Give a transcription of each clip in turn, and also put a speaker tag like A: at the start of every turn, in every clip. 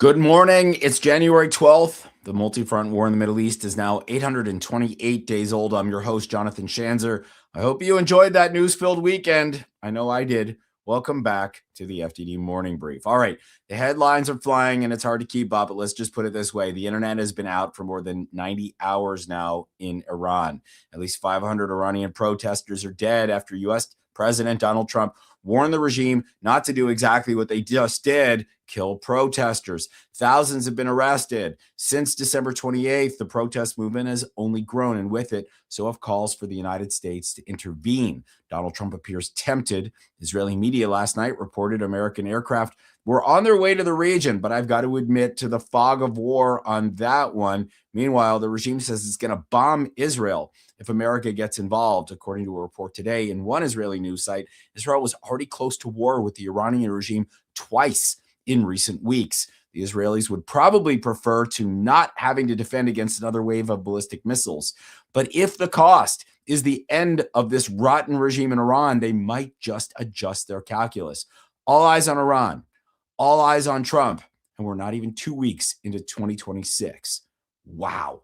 A: Good morning. It's January 12th. The multi-front war in the Middle East is now 828 days old. I'm your host, Jonathan Schanzer. I hope you enjoyed that news-filled weekend. I know I did. Welcome back to the FTD Morning Brief. All right, the headlines are flying and it's hard to keep up, but let's just put it this way. The internet has been out for more than 90 hours now in Iran. At least 500 Iranian protesters are dead after U.S. President Donald Trump warned the regime not to do exactly what they just did, kill protesters. Thousands have been arrested. Since December 28th, the protest movement has only grown, and with it, so have calls for the United States to intervene. Donald Trump appears tempted. Israeli media last night reported American aircraft were on their way to the region, but I've got to admit to the fog of war on that one. Meanwhile, the regime says it's going to bomb Israel if America gets involved. According to a report today in one Israeli news site, Israel was already close to war with the Iranian regime twice in recent weeks. The Israelis would probably prefer to not having to defend against another wave of ballistic missiles. But if the cost is the end of this rotten regime in Iran, they might just adjust their calculus. All eyes on Iran, all eyes on Trump, and we're not even 2 weeks into 2026. Wow.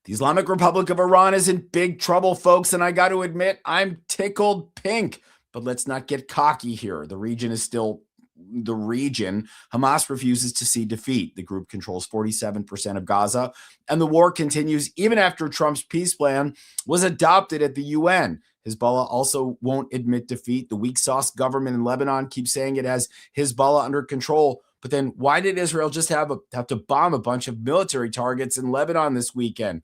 A: The Islamic Republic of Iran is in big trouble, folks, and I got to admit, I'm tickled pink. But let's not get cocky here. The region is still the region. Hamas refuses to see defeat. The group controls 47% of Gaza, and the war continues even after Trump's peace plan was adopted at the UN. Hezbollah also won't admit defeat. The weak sauce government in Lebanon keeps saying it has Hezbollah under control. But then why did Israel just have to bomb a bunch of military targets in Lebanon this weekend?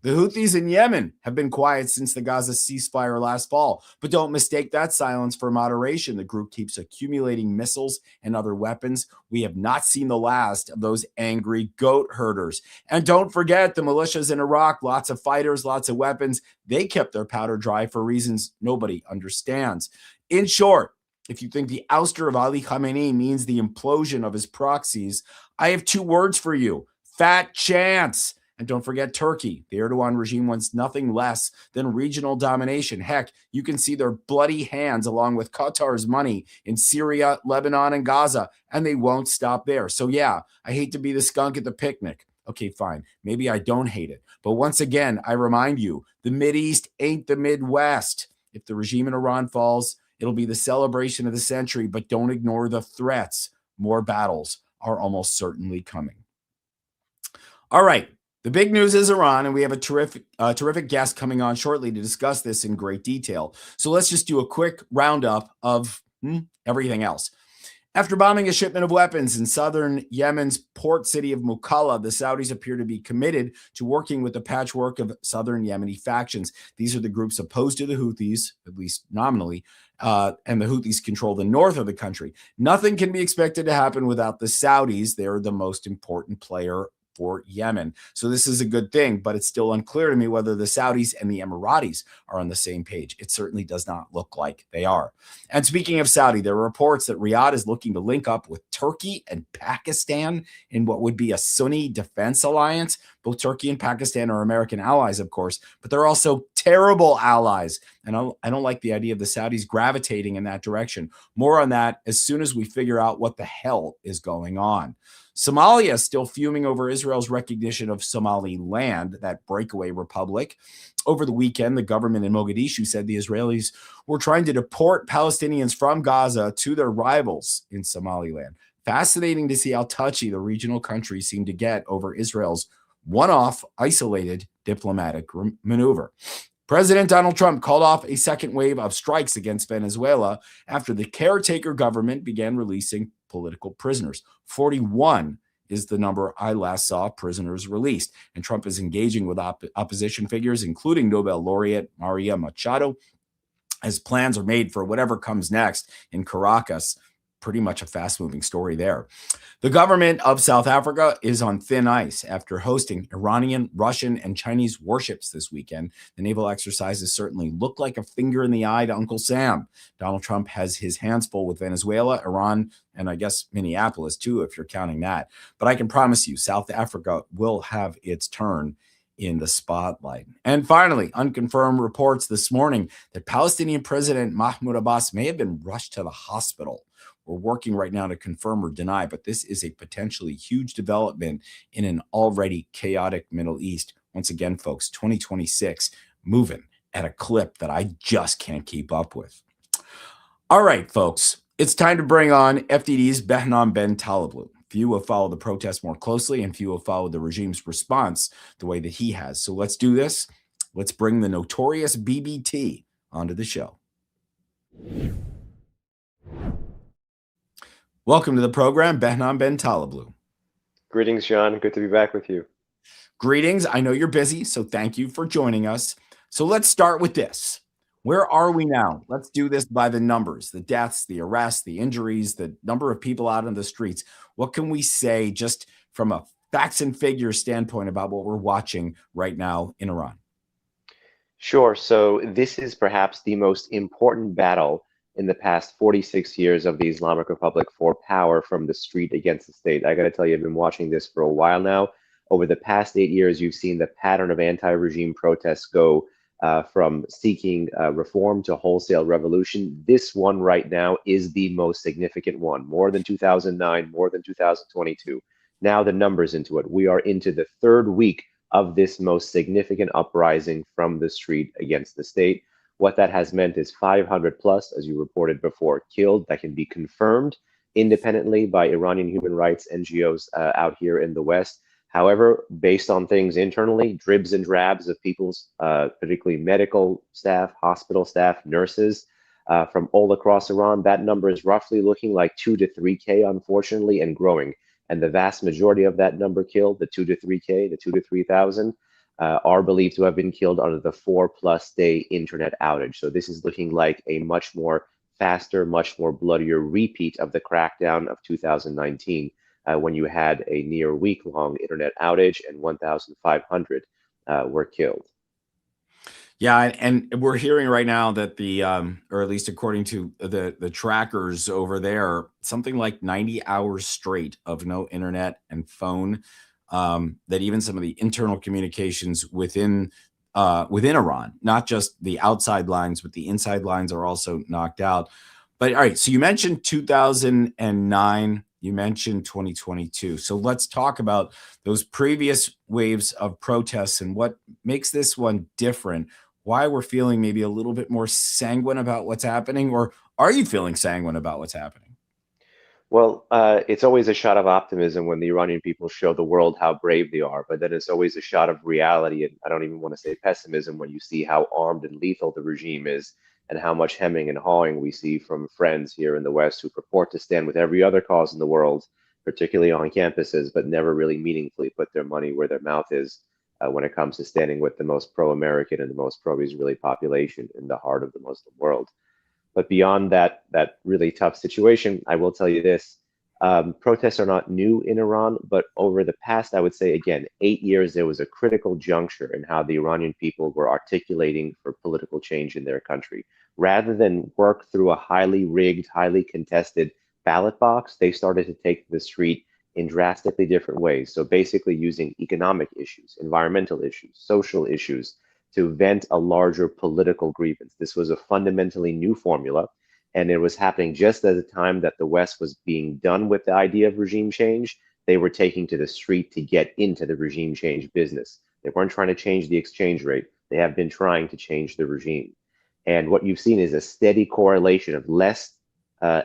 A: The Houthis in Yemen have been quiet since the Gaza ceasefire last fall, but don't mistake that silence for moderation. The group keeps accumulating missiles and other weapons. We have not seen the last of those angry goat herders. And don't forget the militias in Iraq, lots of fighters, lots of weapons. They kept their powder dry for reasons nobody understands. In short, if you think the ouster of Ali Khamenei means the implosion of his proxies, I have two words for you: fat chance. And don't forget Turkey. The Erdogan regime wants nothing less than regional domination. Heck, you can see their bloody hands along with Qatar's money in Syria, Lebanon, and Gaza, and they won't stop there. So yeah, I hate to be the skunk at the picnic. Okay, fine. Maybe I don't hate it. But once again, I remind you, the Mideast ain't the Midwest. If the regime in Iran falls, it'll be the celebration of the century, but don't ignore the threats. More battles are almost certainly coming. All right. The big news is Iran, and we have a terrific guest coming on shortly to discuss this in great detail. So let's just do a quick roundup of everything else. After bombing a shipment of weapons in southern Yemen's port city of Mukalla, the Saudis appear to be committed to working with the patchwork of southern Yemeni factions. These are the groups opposed to the Houthis, at least nominally, and the Houthis control the north of the country. Nothing can be expected to happen without the Saudis. They're the most important player for Yemen. So this is a good thing, but it's still unclear to me whether the Saudis and the Emiratis are on the same page. It certainly does not look like they are. And speaking of Saudi, there are reports that Riyadh is looking to link up with Turkey and Pakistan in what would be a Sunni defense alliance. Both Turkey and Pakistan are American allies, of course, but they're also terrible allies. And I don't like the idea of the Saudis gravitating in that direction. More on that as soon as we figure out what the hell is going on. Somalia is still fuming over Israel's recognition of Somaliland, that breakaway republic. Over the weekend, the government in Mogadishu said the Israelis were trying to deport Palestinians from Gaza to their rivals in Somaliland. Fascinating to see how touchy the regional countries seem to get over Israel's one-off, isolated diplomatic maneuver. President Donald Trump called off a second wave of strikes against Venezuela after the caretaker government began releasing political prisoners. 41 is the number I last saw prisoners released. And Trump is engaging with opposition figures, including Nobel laureate Maria Machado, as plans are made for whatever comes next in Caracas. Pretty much a fast-moving story there. The government of South Africa is on thin ice after hosting Iranian, Russian, and Chinese warships this weekend. The naval exercises certainly look like a finger in the eye to Uncle Sam. Donald Trump has his hands full with Venezuela, Iran, and I guess Minneapolis too, if you're counting that. But I can promise you, South Africa will have its turn in the spotlight. And finally, unconfirmed reports this morning that Palestinian President Mahmoud Abbas may have been rushed to the hospital. we're working right now to confirm or deny, but this is a potentially huge development in an already chaotic Middle East. Once again, folks, 2026 moving at a clip that I just can't keep up with. All right, folks, it's time to bring on FDD's Behnam Ben Taleblu. Few have followed the protests more closely, and few have followed the regime's response the way that he has. So let's do this. Let's bring the notorious BBT onto the show. Welcome to the program, Behnam Ben Taleblu.
B: Greetings, John. Good to be back with you.
A: Greetings. I know you're busy, so thank you for joining us. So let's start with this. Where are we now? Let's do this by the numbers, the deaths, the arrests, the injuries, the number of people out on the streets. What can we say just from a facts and figures standpoint about what we're watching right now in Iran?
B: Sure. So this is perhaps the most important battle in the past 46 years of the Islamic Republic for power from the street against the state. I got to tell you, I've been watching this for a while now. Over the past 8 years, you've seen the pattern of anti-regime protests go from seeking reform to wholesale revolution. This one right now is the most significant one, more than 2009, more than 2022. Now the numbers into it. We are into the third week of this most significant uprising from the street against the state. What that has meant is 500 plus, as you reported before, killed. That can be confirmed independently by Iranian human rights NGOs out here in the West. However, based on things internally, dribs and drabs of people's, particularly medical staff, hospital staff, nurses from all across Iran, that number is roughly looking like 2 to 3K, unfortunately, and growing. And the vast majority of that number killed, the 2 to 3K, the 2 to 3,000, are believed to have been killed under the 4+ day internet outage. So this is looking like a much more faster, much more bloodier repeat of the crackdown of 2019. When you had a near week-long internet outage and 1,500 were killed.
A: Yeah, and we're hearing right now that the, or at least according to the trackers over there, something like 90 hours straight of no internet and phone. That even some of the internal communications within Iran, not just the outside lines, but the inside lines are also knocked out. But all right, so you mentioned 2009, you mentioned 2022. So let's talk about those previous waves of protests and what makes this one different. Why we're feeling maybe a little bit more sanguine about what's happening, or are you feeling sanguine about what's happening?
B: Well, it's always a shot of optimism when the Iranian people show the world how brave they are, but then it's always a shot of reality, and I don't even want to say pessimism, when you see how armed and lethal the regime is and how much hemming and hawing we see from friends here in the West who purport to stand with every other cause in the world, particularly on campuses, but never really meaningfully put their money where their mouth is when it comes to standing with the most pro-American and the most pro-Israeli population in the heart of the Muslim world. But beyond that really tough situation, I will tell you this. Protests are not new in Iran, but over the past, I would say, again, 8 years, there was a critical juncture in how the Iranian people were articulating for political change in their country. Rather than work through a highly rigged, highly contested ballot box, they started to take to the street in drastically different ways. So basically using economic issues, environmental issues, social issues, to vent a larger political grievance. This was a fundamentally new formula, and it was happening just at the time that the West was being done with the idea of regime change. They were taking to the street to get into the regime change business. They weren't trying to change the exchange rate. They have been trying to change the regime. And what you've seen is a steady correlation of less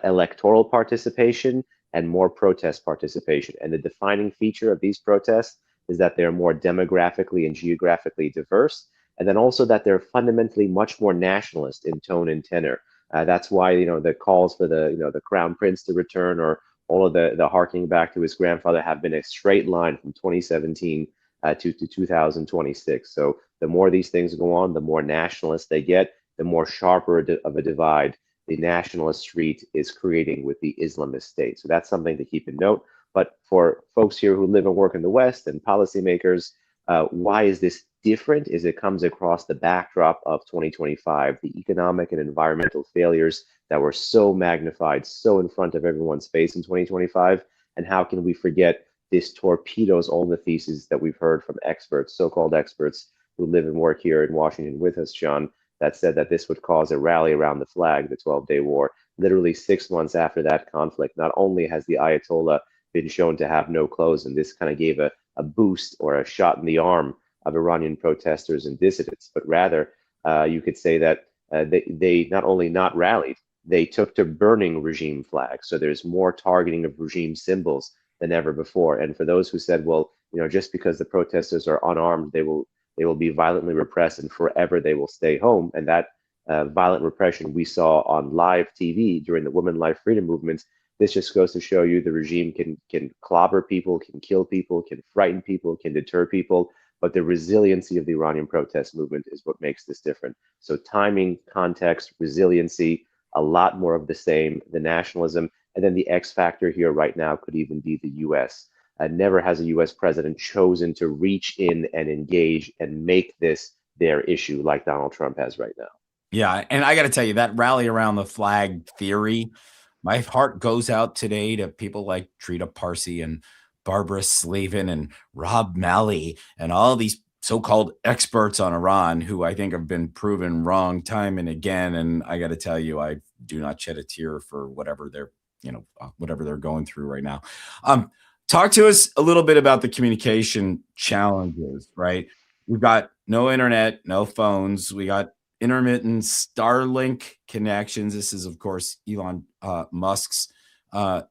B: electoral participation and more protest participation. And the defining feature of these protests is that they're more demographically and geographically diverse, and then also that they're fundamentally much more nationalist in tone and tenor. That's why the calls for the crown prince to return, or all of the harking back to his grandfather, have been a straight line from 2017 to 2026. So the more these things go on, the more nationalist they get, the more sharper of a divide the nationalist street is creating with the Islamist state. So that's something to keep in note. But for folks here who live and work in the West and policymakers, why is this different? Is it comes across the backdrop of 2025, the economic and environmental failures that were so magnified, so in front of everyone's face in 2025. And how can we forget this torpedoes all the theses that we've heard from experts, so-called experts who live and work here in Washington with us, John, that said that this would cause a rally around the flag, the 12-day war. literally 6 months after that conflict, not only has the Ayatollah been shown to have no clothes, and this kind of gave a boost or a shot in the arm of Iranian protesters and dissidents, but rather you could say that they not only not rallied, they took to burning regime flags. So there's more targeting of regime symbols than ever before. And for those who said, well, just because the protesters are unarmed, they will be violently repressed and forever they will stay home. And that violent repression we saw on live TV during the women life freedom movements. This just goes to show you the regime can clobber people, can kill people, can frighten people, can deter people. But the resiliency of the Iranian protest movement is what makes this different. So timing, context, resiliency, a lot more of the same, the nationalism, and then the X factor here right now could even be the US. Never has a US president chosen to reach in and engage and make this their issue like Donald Trump has right now.
A: Yeah, and I got to tell you that rally around the flag theory, my heart goes out today to people like Trita Parsi and Barbara Slavin and Rob Malley and all these so-called experts on Iran who I think have been proven wrong time and again. And I got to tell you, I do not shed a tear for whatever whatever they're going through right now. Talk to us a little bit about the communication challenges, right? We've got no internet, no phones. We got intermittent Starlink connections. This is, of course, Elon Musk's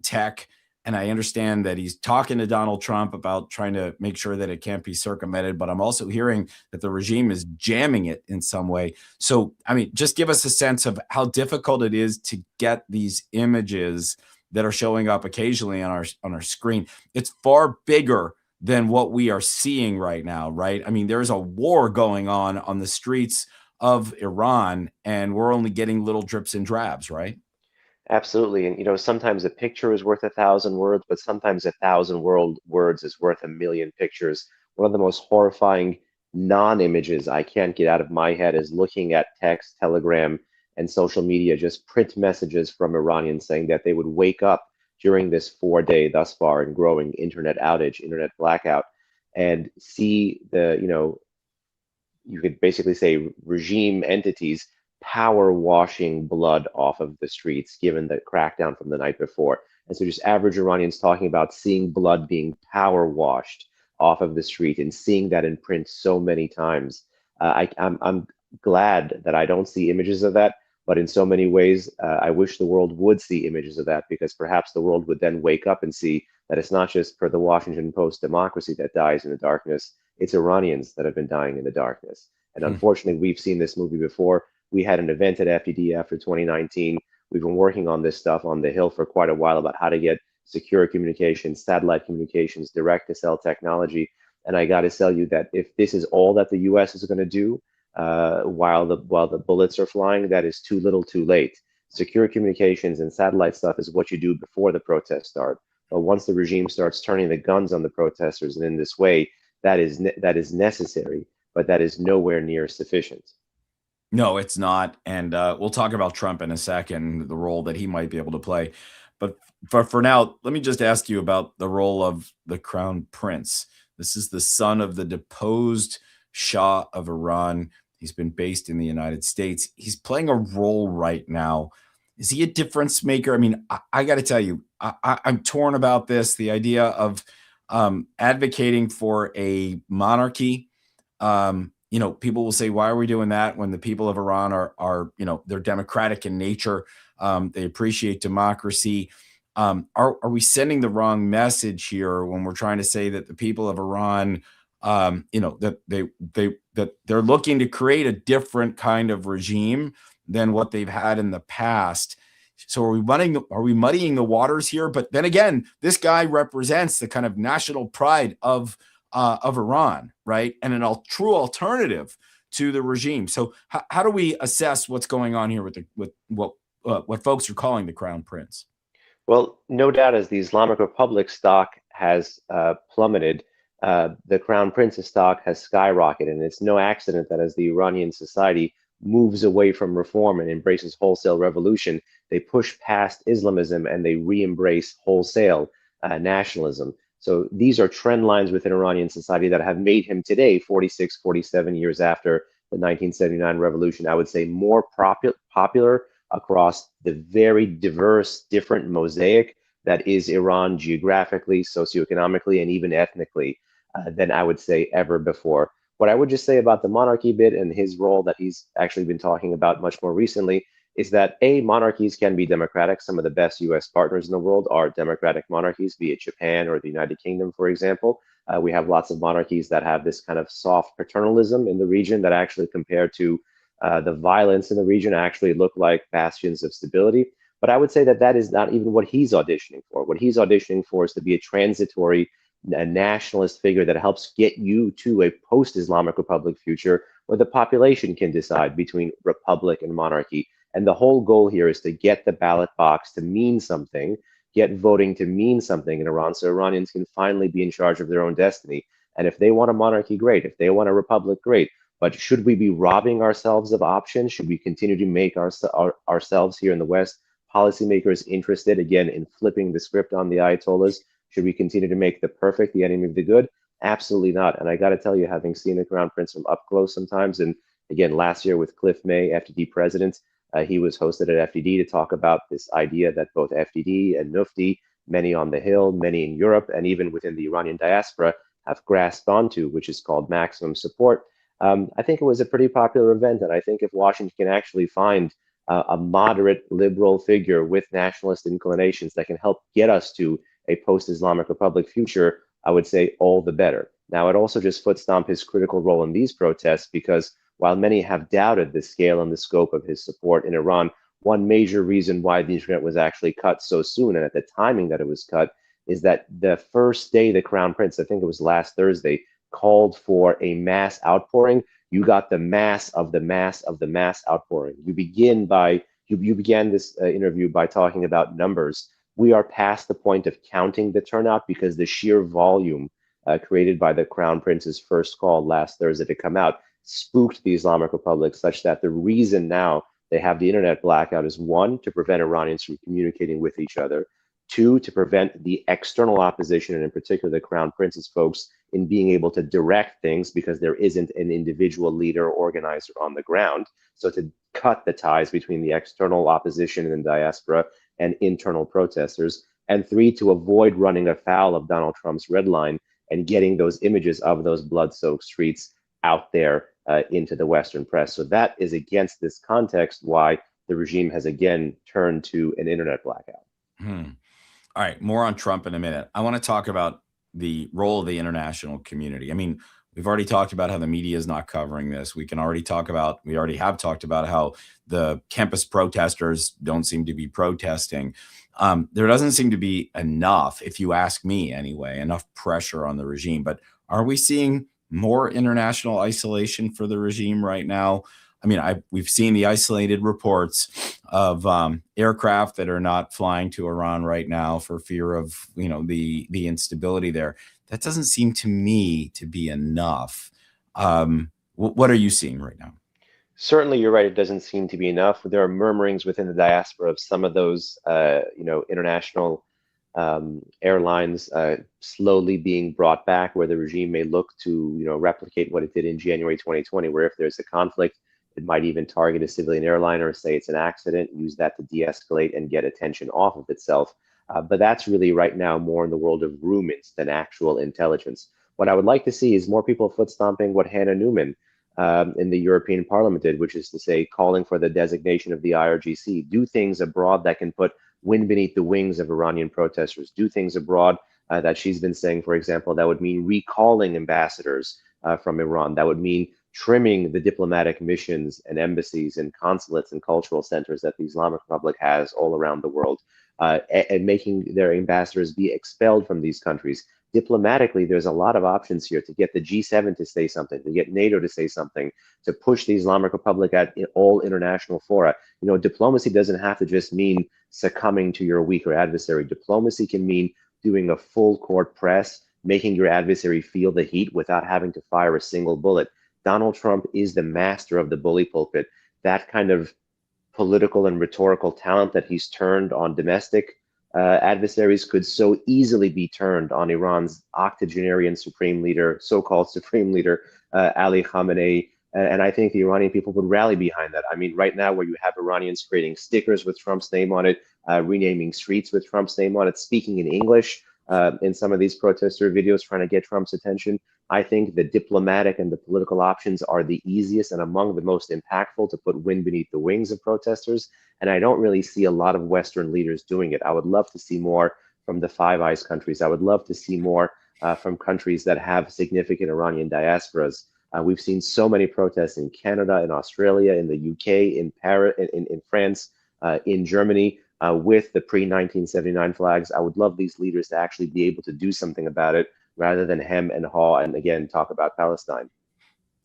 A: tech. And I understand that he's talking to Donald Trump about trying to make sure that it can't be circumvented. But I'm also hearing that the regime is jamming it in some way. So, I mean, just give us a sense of how difficult it is to get these images that are showing up occasionally on our screen. It's far bigger than what we are seeing right now, right? I mean, there's a war going on the streets of Iran, and we're only getting little drips and drabs, right?
B: Absolutely. And sometimes a picture is worth 1,000 words, but sometimes 1,000 words is worth a million pictures. One of the most horrifying non-images I can't get out of my head is looking at text, Telegram, and social media, just print messages from Iranians saying that they would wake up during this 4 day thus far and growing internet outage, internet blackout, and see you could basically say regime entities power washing blood off of the streets, given the crackdown from the night before. And so just average Iranians talking about seeing blood being power washed off of the street and seeing that in print so many times. I'm glad that I don't see images of that, but in so many ways, I wish the world would see images of that, because perhaps the world would then wake up and see that it's not just for the Washington Post democracy that dies in the darkness, it's Iranians that have been dying in the darkness. And unfortunately, we've seen this movie before. We had an event at FDD after 2019. We've been working on this stuff on the Hill for quite a while about how to get secure communications, satellite communications, direct to cell technology. And I got to tell you that if this is all that the US is going to do while the bullets are flying, that is too little too late. Secure communications and satellite stuff is what you do before the protests start. But once the regime starts turning the guns on the protesters and in this way, that is necessary, but that is nowhere near sufficient.
A: No, it's not. And we'll talk about Trump in a second, the role that he might be able to play. But for now, let me just ask you about the role of the crown prince. This is the son of the deposed Shah of Iran. He's been based in the United States. He's playing a role right now. Is he a difference maker? I mean, I got to tell you, I'm torn about this. The idea of advocating for a monarchy. People will say, why are we doing that when the people of Iran are they're democratic in nature. They appreciate democracy. Are we sending the wrong message here when we're trying to say that the people of Iran, that they're looking to create a different kind of regime than what they've had in the past? So are we muddying the waters here? But then again, this guy represents the kind of national pride of Iran, right? And true alternative to the regime. So how do we assess what's going on here with what folks are calling the crown prince?
B: Well, no doubt, as the Islamic Republic stock has plummeted, the Crown Prince's stock has skyrocketed. And it's no accident that as the Iranian society moves away from reform and embraces wholesale revolution, they push past Islamism and they re-embrace wholesale nationalism. So these are trend lines within Iranian society that have made him today, 46, 47 years after the 1979 revolution, I would say more popular across the very diverse, different mosaic that is Iran geographically, socioeconomically, and even ethnically than I would say ever before. What I would just say about the monarchy bit and his role that he's actually been talking about much more recently is that A, monarchies can be democratic. Some of the best US partners in the world are democratic monarchies, be it Japan or the United Kingdom, for example. We have lots of monarchies that have this kind of soft paternalism in the region that actually, compared to the violence in the region, actually look like bastions of stability. But I would say that that is not even what he's auditioning for. What he's auditioning for is to be a transitory nationalist figure that helps get you to a post-Islamic Republic future where the population can decide between republic and monarchy. And the whole goal here is to get the ballot box to mean something, get voting to mean something in Iran, so Iranians can finally be in charge of their own destiny. And if they want a monarchy, great. If they want a republic, great. But should we be robbing ourselves of options? Should we continue to make ourselves here in the West policymakers interested, again, in flipping the script on the Ayatollahs? Should we continue to make the perfect the enemy of the good? Absolutely not. And I got to tell you, having seen the Crown Prince from up close sometimes, and again, last year with Cliff May, FDD president, he was hosted at FDD to talk about this idea that both FDD and Mufti, many on the Hill, many in Europe, and even within the Iranian diaspora, have grasped onto, which is called maximum support. I think it was a pretty popular event, and I think if Washington can actually find a moderate liberal figure with nationalist inclinations that can help get us to a post-Islamic Republic future, I would say all the better. Now, I'd also just foot stomp his critical role in these protests because while many have doubted the scale and the scope of his support in Iran, one major reason why the internet was actually cut so soon and at the timing that it was cut is that the first day the Crown Prince, I think it was last Thursday, called for a mass outpouring, you got the mass of the mass of the mass outpouring. You began this interview by talking about numbers. We are past the point of counting the turnout because the sheer volume created by the Crown Prince's first call last Thursday to come out spooked the Islamic Republic such that the reason now they have the internet blackout is one, to prevent Iranians from communicating with each other, two, to prevent the external opposition, and in particular the Crown Prince's folks, in being able to direct things because there isn't an individual leader or organizer on the ground. So to cut the ties between the external opposition and the diaspora and internal protesters. And three, to avoid running afoul of Donald Trump's red line and getting those images of those blood-soaked streets out there into the Western press. So that is against this context why the regime has again turned to an internet blackout.
A: All right, more on Trump in a minute. I want to talk about the role of the international community. I mean, we've already talked about how the media is not covering this. We already have talked about how the campus protesters don't seem to be protesting. There doesn't seem to be enough, if you ask me anyway, enough pressure on the regime. But are we seeing more international isolation for the regime right now? I mean, we've seen the isolated reports of aircraft that are not flying to Iran right now for fear of, the instability there. That doesn't seem to me to be enough. What are you seeing right now?
B: Certainly, you're right. It doesn't seem to be enough. There are murmurings within the diaspora of some of those, international airlines slowly being brought back, where the regime may look to, replicate what it did in January 2020, where if there's a conflict, it might even target a civilian airliner, say it's an accident, use that to de-escalate and get attention off of itself. But that's really right now more in the world of rumors than actual intelligence. What I would like to see is more people foot stomping what Hannah Newman in the European Parliament did, which is to say, calling for the designation of the IRGC, do things abroad that can put wind beneath the wings of Iranian protesters, do things abroad that she's been saying, for example, that would mean recalling ambassadors from Iran. That would mean trimming the diplomatic missions and embassies and consulates and cultural centers that the Islamic Republic has all around the world, and making their ambassadors be expelled from these countries. Diplomatically, there's a lot of options here to get the G7 to say something, to get NATO to say something, to push the Islamic Republic at all international fora. Diplomacy doesn't have to just mean succumbing to your weaker adversary. Diplomacy can mean doing a full court press, making your adversary feel the heat without having to fire a single bullet. Donald Trump is the master of the bully pulpit. That kind of political and rhetorical talent that he's turned on domestic adversaries could so easily be turned on Iran's octogenarian supreme leader, so-called supreme leader, Ali Khamenei, And I think the Iranian people would rally behind that. I mean, right now, where you have Iranians creating stickers with Trump's name on it, renaming streets with Trump's name on it, speaking in English in some of these protester videos, trying to get Trump's attention. I think the diplomatic and the political options are the easiest and among the most impactful to put wind beneath the wings of protesters. And I don't really see a lot of Western leaders doing it. I would love to see more from the Five Eyes countries. I would love to see more from countries that have significant Iranian diasporas. We've seen so many protests in Canada, in Australia, in the UK, in Paris, in France, in Germany, with the pre-1979 flags. I would love these leaders to actually be able to do something about it rather than hem and haw and again talk about Palestine.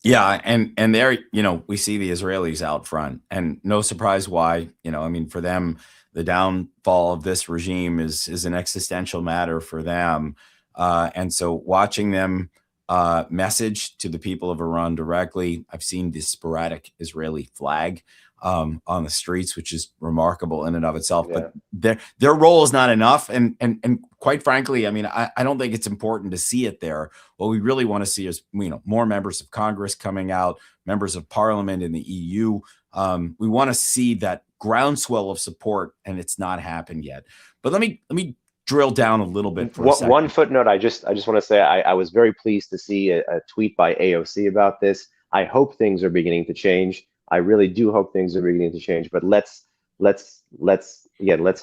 A: Yeah, and there, we see the Israelis out front, and no surprise why. I mean, for them, the downfall of this regime is an existential matter for them, and so watching them message to the people of Iran directly. I've seen the sporadic Israeli flag on the streets, which is remarkable in and of itself.
B: Yeah.
A: But their role is not enough, and quite frankly, I mean, I don't think it's important to see it there. What we really want to see is more members of Congress coming out, members of Parliament in the EU. We want to see that groundswell of support, and it's not happened yet. But let me drill down a little bit for a second.
B: One footnote, I just want to say I was very pleased to see a tweet by AOC about this. I hope things are beginning to change. I really do hope things are beginning to change. But let's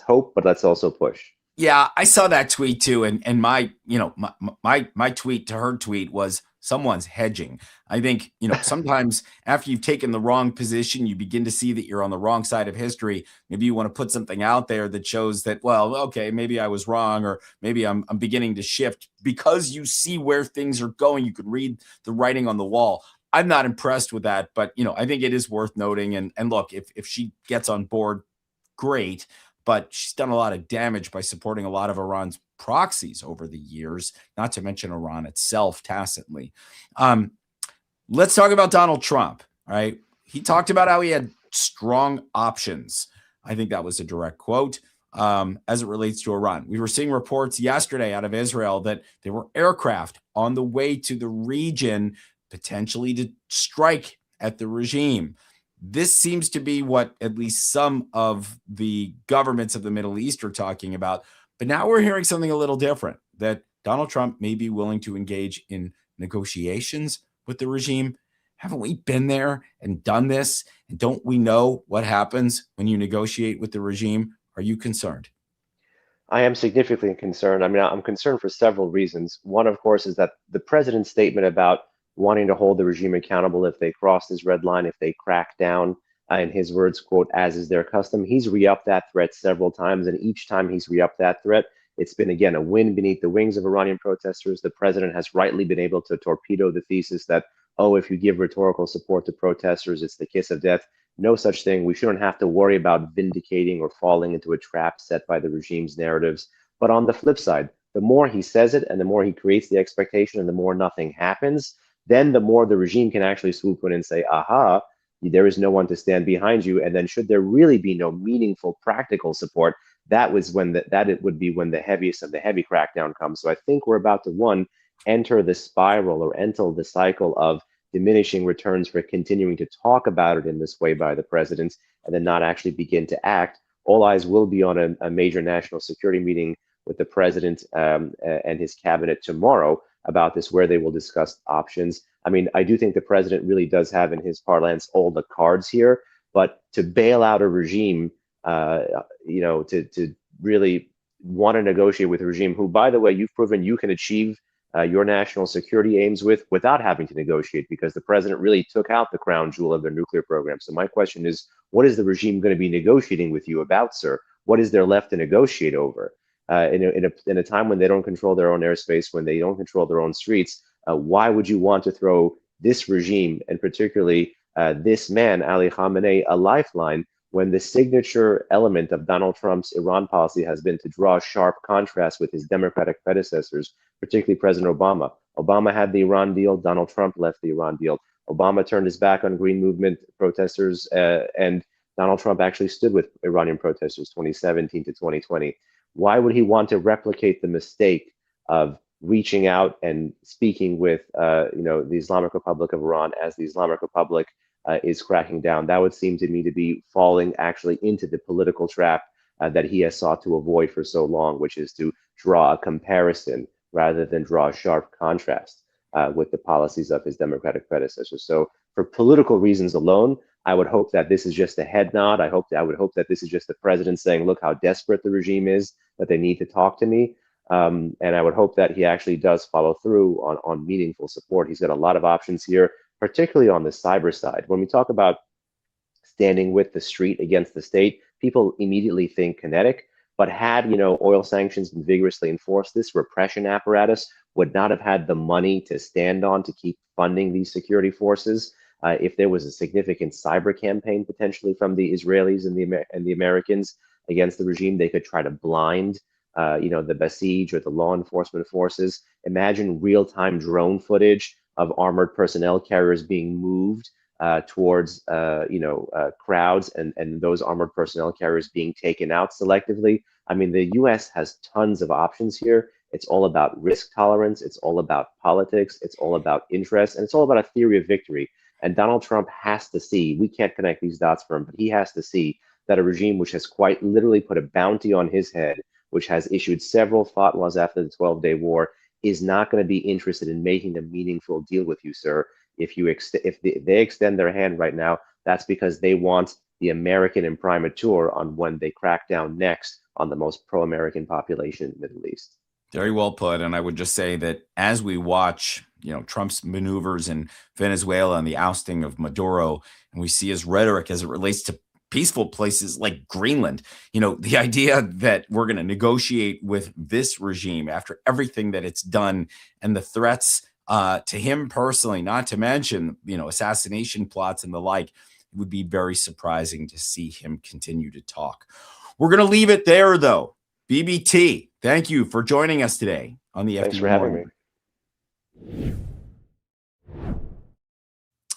B: hope, but let's also push.
A: Yeah, I saw that tweet too, and my tweet to her tweet was someone's hedging. I think sometimes after you've taken the wrong position, you begin to see that you're on the wrong side of history. Maybe you want to put something out there that shows that, well, okay, maybe I was wrong, or maybe I'm beginning to shift because you see where things are going. You could read the writing on the wall. I'm not impressed with that, but I think it is worth noting. And look, if she gets on board, great. But she's done a lot of damage by supporting a lot of Iran's proxies over the years, not to mention Iran itself tacitly. Let's talk about Donald Trump, right? He talked about how he had strong options. I think that was a direct quote as it relates to Iran. We were seeing reports yesterday out of Israel that there were aircraft on the way to the region, potentially to strike at the regime. This seems to be what at least some of the governments of the Middle East are talking about. But now we're hearing something a little different, that Donald Trump may be willing to engage in negotiations with the regime. Haven't we been there and done this? And don't we know what happens when you negotiate with the regime? Are you concerned?
B: I am significantly concerned. I mean, I'm concerned for several reasons. One, of course, is that the president's statement about wanting to hold the regime accountable if they cross this red line, if they crack down, in his words, quote, as is their custom. He's re-upped that threat several times, and each time he's re-upped that threat, it's been, again, a wind beneath the wings of Iranian protesters. The president has rightly been able to torpedo the thesis that, oh, if you give rhetorical support to protesters, it's the kiss of death. No such thing. We shouldn't have to worry about vindicating or falling into a trap set by the regime's narratives. But on the flip side, the more he says it and the more he creates the expectation and the more nothing happens, then the more the regime can actually swoop in and say, aha, there is no one to stand behind you. And then should there really be no meaningful practical support, that was when it would be when the heaviest of the heavy crackdown comes. So I think we're about to, one, enter the spiral or enter the cycle of diminishing returns for continuing to talk about it in this way by the president and then not actually begin to act. All eyes will be on a major national security meeting with the president and his cabinet tomorrow about this, where they will discuss options. I mean, I do think the president really does have in his parlance all the cards here, but to bail out a regime, to really want to negotiate with a regime who, by the way, you've proven you can achieve your national security aims without having to negotiate, because the president really took out the crown jewel of their nuclear program. So my question is, what is the regime going to be negotiating with you about, sir? What is there left to negotiate over? In a time when they don't control their own airspace, when they don't control their own streets, why would you want to throw this regime, and particularly this man, Ali Khamenei, a lifeline, when the signature element of Donald Trump's Iran policy has been to draw a sharp contrast with his Democratic predecessors, particularly President Obama? Obama had the Iran deal, Donald Trump left the Iran deal. Obama turned his back on Green Movement protesters, and Donald Trump actually stood with Iranian protesters 2017 to 2020. Why would he want to replicate the mistake of reaching out and speaking with the Islamic Republic of Iran as the Islamic Republic is cracking down. That would seem to me to be falling actually into the political trap that he has sought to avoid for so long, which is to draw a comparison rather than draw a sharp contrast with the policies of his democratic predecessors. So for political reasons alone, I would hope that this is just a head nod. I would hope that this is just the president saying, look how desperate the regime is, that they need to talk to me. And I would hope that he actually does follow through on meaningful support. He's got a lot of options here, particularly on the cyber side. When we talk about standing with the street against the state, people immediately think kinetic. But had oil sanctions been vigorously enforced, this repression apparatus would not have had the money to stand on to keep funding these security forces. If there was a significant cyber campaign potentially from the Israelis and the Americans against the regime, they could try to blind the Basij or the law enforcement forces. Imagine real-time drone footage of armored personnel carriers being moved towards crowds and those armored personnel carriers being taken out selectively. I mean, the US has tons of options here. It's all about risk tolerance. It's all about politics. It's all about interest. And it's all about a theory of victory. And Donald Trump has to see, we can't connect these dots for him, but he has to see that a regime which has quite literally put a bounty on his head, which has issued several fatwas after the 12-day war, is not going to be interested in making a meaningful deal with you, sir. If they extend their hand right now, that's because they want the American imprimatur on when they crack down next on the most pro-American population in the Middle East.
A: Very well put. And I would just say that as we watch, Trump's maneuvers in Venezuela and the ousting of Maduro, and we see his rhetoric as it relates to peaceful places like Greenland, the idea that we're going to negotiate with this regime after everything that it's done and the threats to him personally, not to mention, assassination plots and the like, it would be very surprising to see him continue to talk. We're going to leave it there, though. BBT, thank you for joining us today on the FD Morning.
B: Thanks for having me.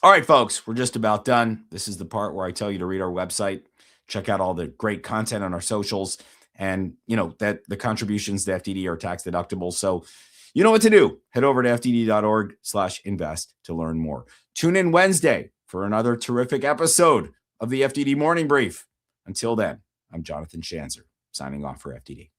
A: All right, folks, we're just about done. This is the part where I tell you to read our website, check out all the great content on our socials, and that the contributions to FDD are tax deductible. So you know what to do. Head over to fdd.org/invest to learn more. Tune in Wednesday for another terrific episode of the FDD Morning Brief. Until then, I'm Jonathan Schanzer, signing off for FDD.